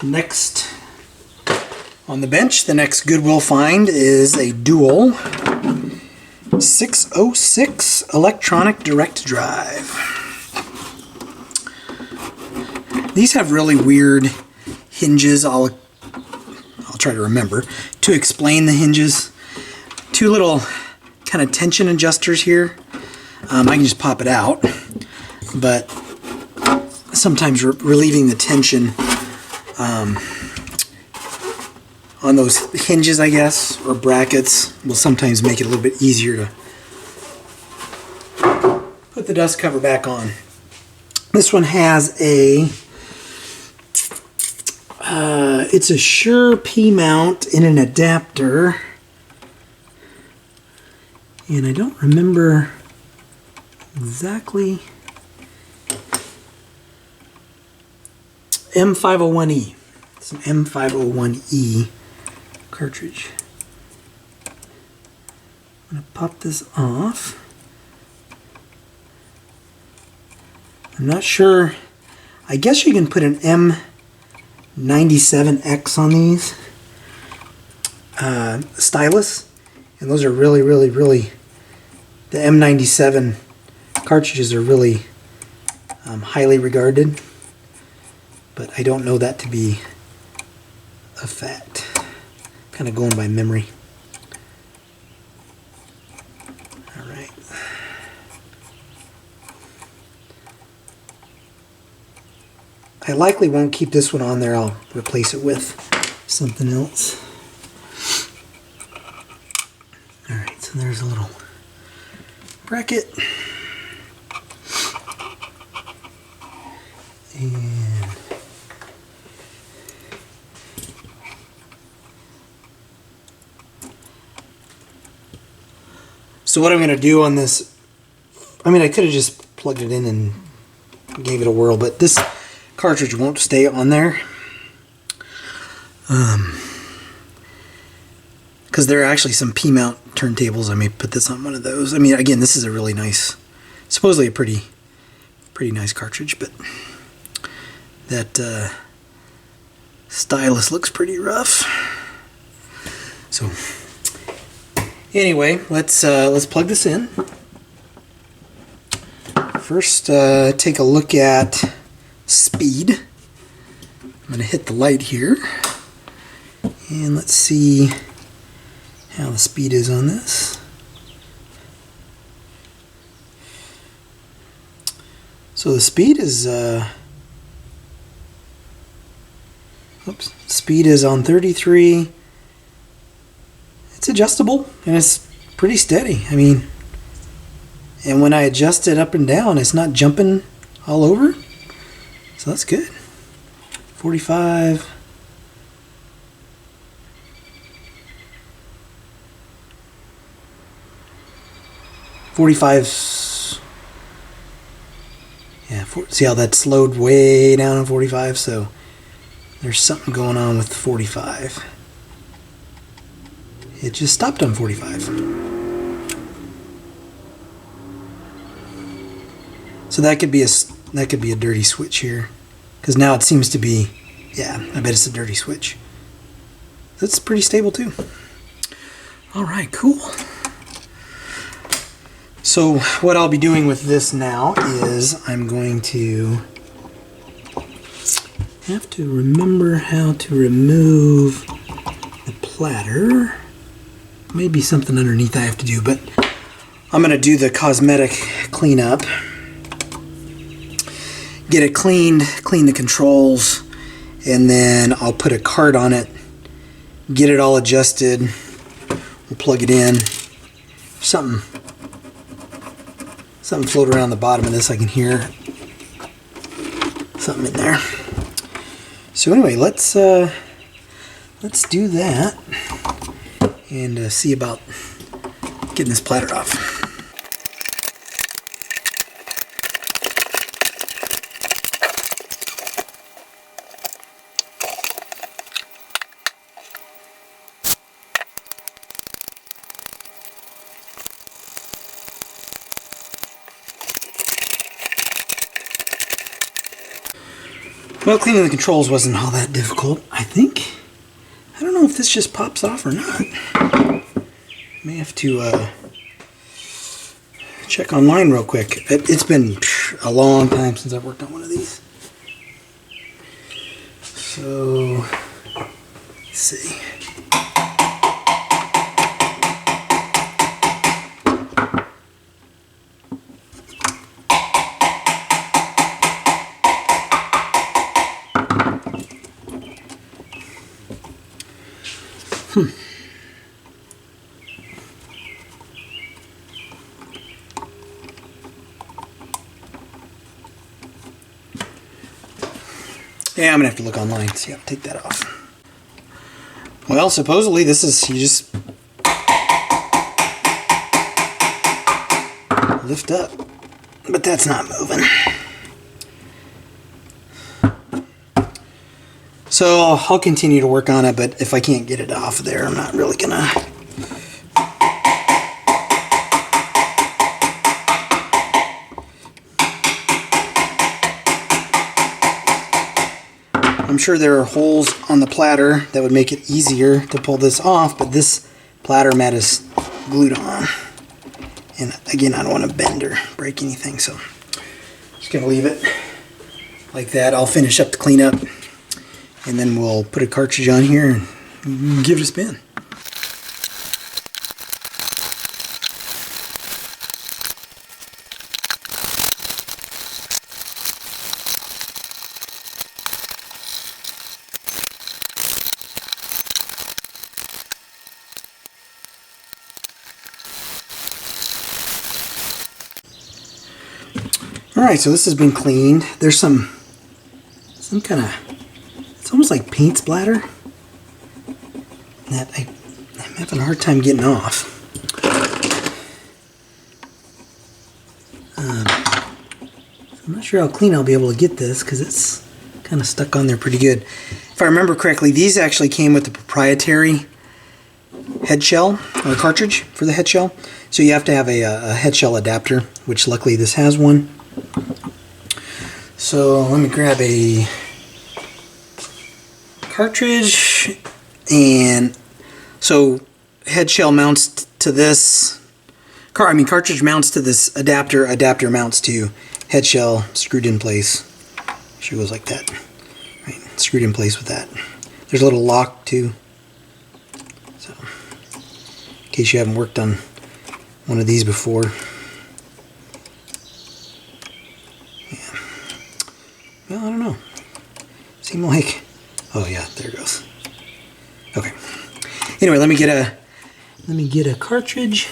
Next on the bench, the next Goodwill find is a Dual 606 electronic direct drive. These have really weird hinges. I'll try to remember to explain the hinges. Two little kind of tension adjusters here. I can just pop it out, but sometimes relieving the tension on those hinges, I guess, or brackets, will sometimes make it a little bit easier to put the dust cover back on. This one has a it's a Shure P mount in an adapter, and I don't remember exactly. M501E. It's an M501E cartridge. I'm going to pop this off. I'm not sure. I guess you can put an M97X on these stylus, and those are really, the M97 cartridges are really highly regarded, but I don't know that to be a fact. Kind of going by memory. All right. I likely won't keep this one on there. I'll replace it with something else. All right, so there's a little bracket. And so what I'm going to do on this, I mean, I could have just plugged it in and gave it a whirl, but this cartridge won't stay on there. Because there are actually some P-mount turntables. I may put this on one of those. I mean, again, this is a really nice, supposedly a pretty nice cartridge, but that stylus looks pretty rough. So anyway, let's plug this in. First, take a look at speed. I'm going to hit the light here, and let's see how the speed is on this. So the speed is speed is on 33. It's adjustable and it's pretty steady. I mean, and when I adjust it up and down, it's not jumping all over. So that's good. 45. Yeah, see how that slowed way down on 45? So there's something going on with 45. It just stopped on 45. So that could be a dirty switch here, because now it seems to be, yeah, I bet it's a dirty switch. That's pretty stable too. All right, cool. So what I'll be doing with this now is I'm going to have to remember how to remove the platter. Maybe something underneath I have to do, but I'm going to do the cosmetic cleanup. Get it cleaned, clean the controls, and then I'll put a card on it, get it all adjusted. We'll plug it in. Something float around the bottom of this. I can hear something in there. So anyway, let's do that and see about getting this platter off. Well, cleaning the controls wasn't all that difficult, I think. I don't know if this just pops off or not. May have to check online real quick. It's been a long time since I've worked on one of these. So, let's see. Yeah, I'm gonna have to look online to see how to take that off. Well, supposedly this is, you just lift up, but that's not moving. So I'll continue to work on it, but if I can't get it off there, I'm not really gonna. I'm sure there are holes on the platter that would make it easier to pull this off, but this platter mat is glued on. And again, I don't want to bend or break anything, so just gonna leave it like that. I'll finish up the cleanup, and then we'll put a cartridge on here and give it a spin. Alright, so this has been cleaned. There's some kind of, it's almost like paint splatter that I'm having a hard time getting off. I'm not sure how clean I'll be able to get this because it's kind of stuck on there pretty good. If I remember correctly, these actually came with the proprietary head shell, or cartridge for the head shell. So you have to have a head shell adapter, which luckily this has one. So let me grab a cartridge, and so head shell mounts to this, cartridge mounts to this adapter, adapter mounts to head shell, screwed in place. She goes like that, right? Screwed in place with that. There's a little lock too, so in case you haven't worked on one of these before. Well, I don't know. Seem like, oh yeah, there it goes. Okay. Anyway, let me get a cartridge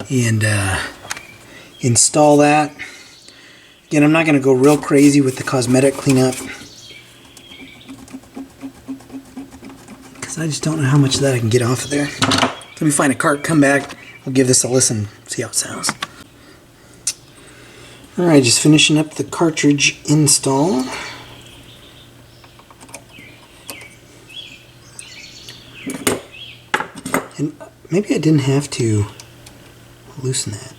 and install that. Again, I'm not going to go real crazy with the cosmetic cleanup because I just don't know how much of that I can get off of there. Let me find a cart, come back. I'll give this a listen, see how it sounds. Alright, just finishing up the cartridge install. And maybe I didn't have to loosen that.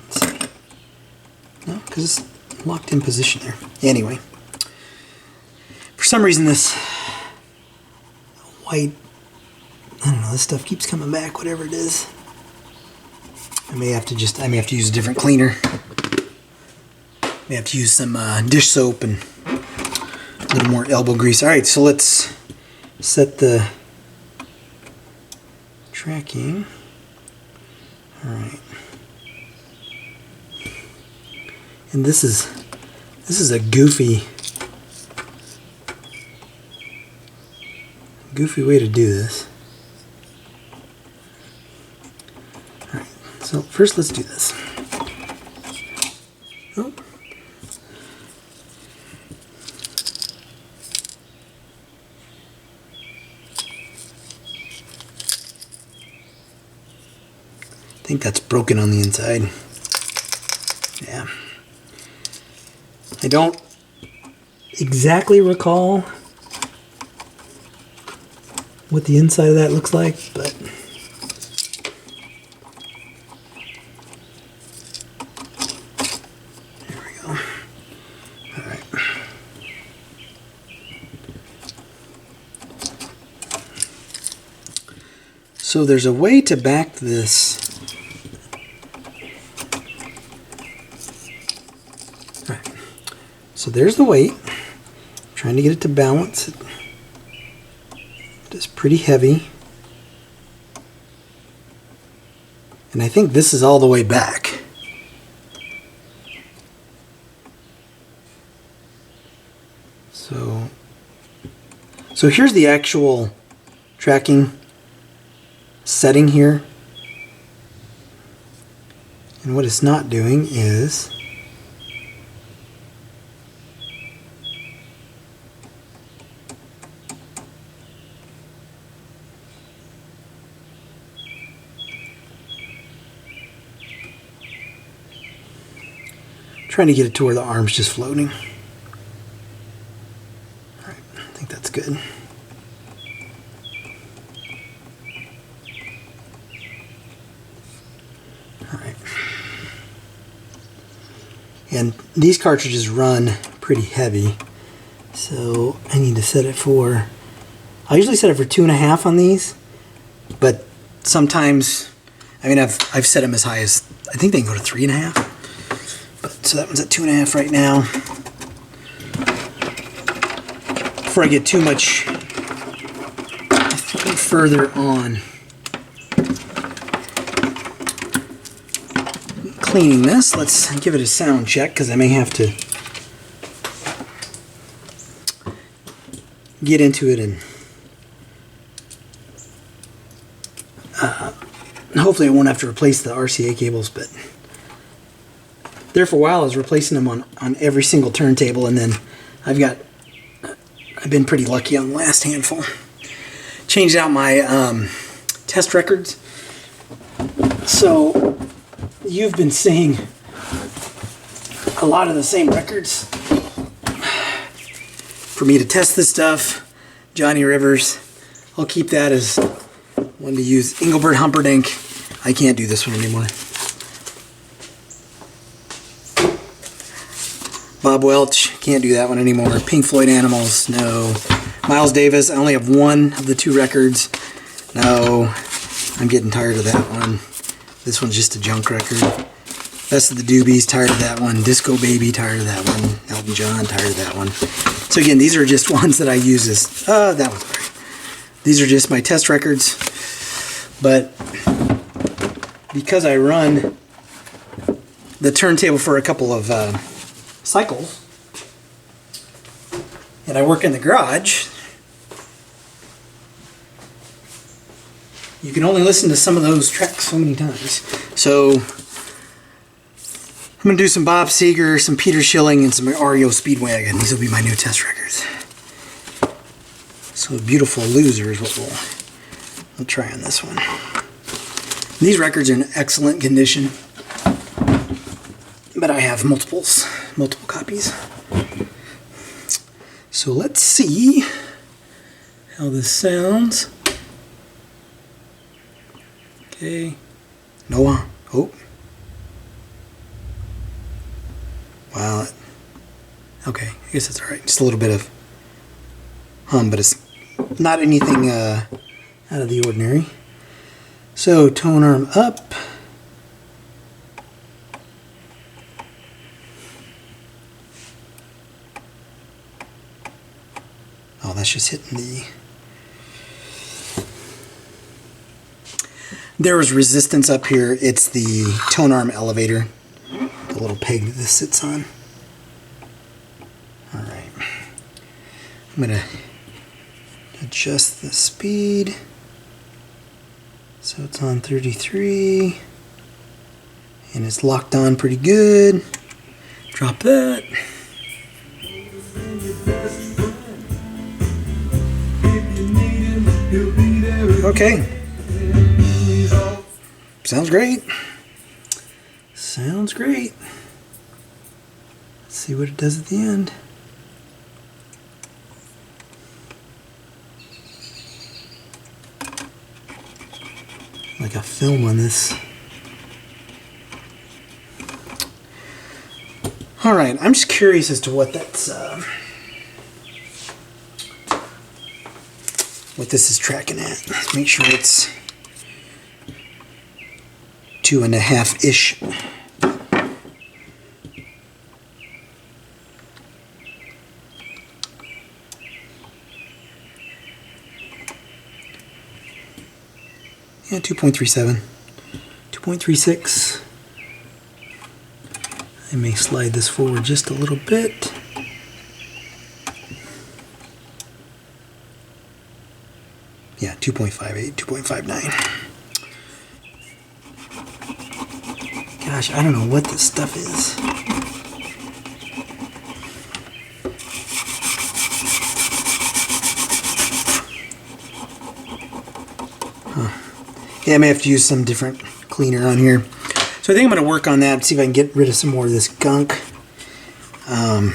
Let's see. No, because it's locked in position there. Anyway, for some reason this white, I don't know, this stuff keeps coming back, whatever it is. I may have to use a different cleaner. May have to use some dish soap and a little more elbow grease. Alright, so let's set the tracking. Alright. And this is a goofy way to do this. So first let's do this. Oh. I think that's broken on the inside. Yeah. I don't exactly recall what the inside of that looks like, but So there's a way to back this. All right. So there's the weight. I'm trying to get it to balance. It's pretty heavy. And I think this is all the way back. So here's the actual tracking setting here. And what it's not doing is trying to get it to where the arm's just floating. All right, I think that's good. All right. And these cartridges run pretty heavy, so I need to set it for, I usually set it for 2.5 on these, but sometimes, I mean, I've set them as high as, I think they can go to 3.5. So that one's at 2.5 right now. Before I get too much further on cleaning this, let's give it a sound check because I may have to get into it and hopefully I won't have to replace the RCA cables, but there for a while I was replacing them on every single turntable, and then I've been pretty lucky on the last handful. Changed out my test records. So you've been seeing a lot of the same records for me to test this stuff. Johnny Rivers, I'll keep that as one to use. Engelbert Humperdinck, I can't do this one anymore. Bob Welch, can't do that one anymore. Pink Floyd Animals, no. Miles Davis, I only have one of the 2 records. No, I'm getting tired of that one. This one's just a junk record. Best of the Doobies, tired of that one. Disco Baby, tired of that one. Elton John, tired of that one. So again, these are just ones that I use as, that one's great. These are just my test records. But because I run the turntable for a couple of cycles, and I work in the garage, you can only listen to some of those tracks so many times. So I'm going to do some Bob Seger, some Peter Schilling, and some REO Speedwagon. These will be my new test records. So Beautiful Loser is what we'll try on this one. These records are in excellent condition, but I have multiple copies. So let's see how this sounds. Okay. Noah. Oh. Wow. Okay. I guess that's alright. Just a little bit of hum, but it's not anything out of the ordinary. So tone arm up. Oh, that's just hitting the... There was resistance up here. It's the tone arm elevator, the little peg that this sits on. All right. I'm going to adjust the speed. So it's on 33. And it's locked on pretty good. Drop that. Okay. Sounds great. Sounds great. Let's see what it does at the end. Like a film on this. All right, I'm just curious as to what that's what this is tracking at. Let's make sure it's 2.5-ish. Yeah, 2.37, 2.36. I may slide this forward just a little bit. Yeah, 2.58, 2.59. Gosh, I don't know what this stuff is. Yeah, I may have to use some different cleaner on here. So I think I'm going to work on that, see if I can get rid of some more of this gunk. I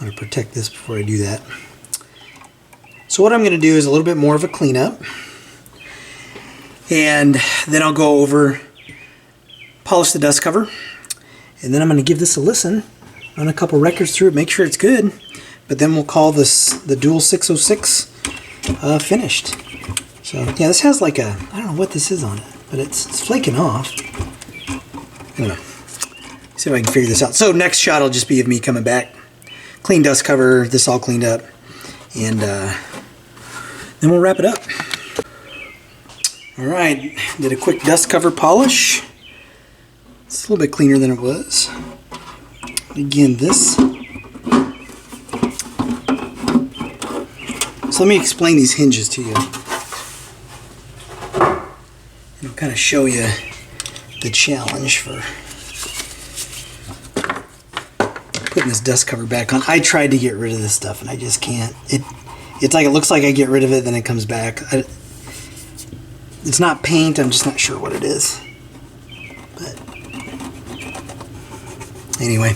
want to protect this before I do that. So what I'm going to do is a little bit more of a cleanup. And then I'll go over, polish the dust cover. And then I'm going to give this a listen, run a couple records through it, make sure it's good. But then we'll call this the Dual 606 finished. So yeah, this has like a, I don't know what this is on it, but it's flaking off. I don't know. See if I can figure this out. So next shot will just be of me coming back, clean dust cover, this all cleaned up, and then we'll wrap it up. All right, did a quick dust cover polish. It's a little bit cleaner than it was. Again, this. So let me explain these hinges to you. And I'll kind of show you the challenge for putting this dust cover back on. I tried to get rid of this stuff and I just can't. It's like, it looks like I get rid of it, then it comes back. It's not paint, I'm just not sure what it is. But anyway,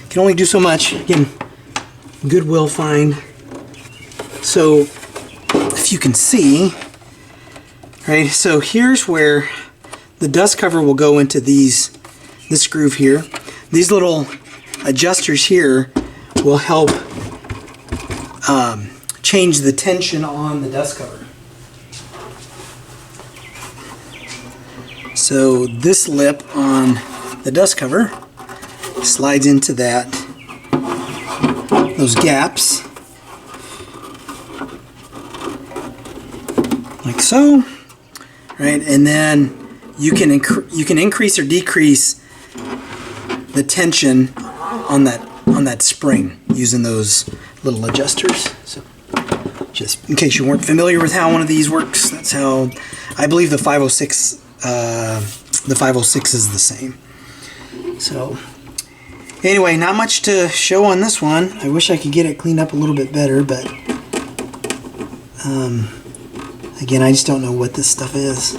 can only do so much. Again, Goodwill Find. So if you can see, right, so here's where the dust cover will go into this groove here. These little adjusters here will help change the tension on the dust cover. So this lip on the dust cover slides into those gaps, like so, right? And then you can increase or decrease the tension on that spring using those little adjusters. So just in case you weren't familiar with how one of these works, that's how I believe the 506 is the same. So anyway, not much to show on this one. I wish I could get it cleaned up a little bit better, but again, I just don't know what this stuff is.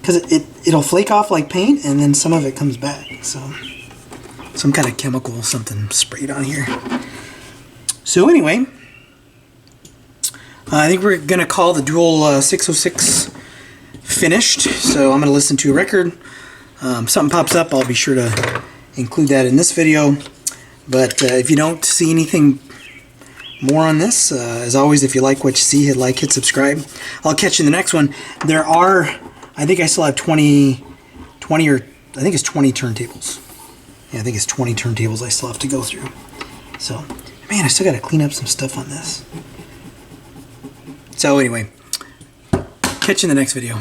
Because it'll flake off like paint, and then some of it comes back. So some kind of chemical, something sprayed on here. So anyway, I think we're going to call the Dual 606 finished. So I'm going to listen to a record. Something pops up, I'll be sure to include that in this video. But if you don't see anything more on this, as always, if you like what you see, hit like, hit subscribe. I'll catch you in the next one. There are, I think I still have 20 or I think it's 20 turntables. Yeah, I think it's 20 turntables I still have to go through. So, man, I still got to clean up some stuff on this. So anyway, catch you in the next video.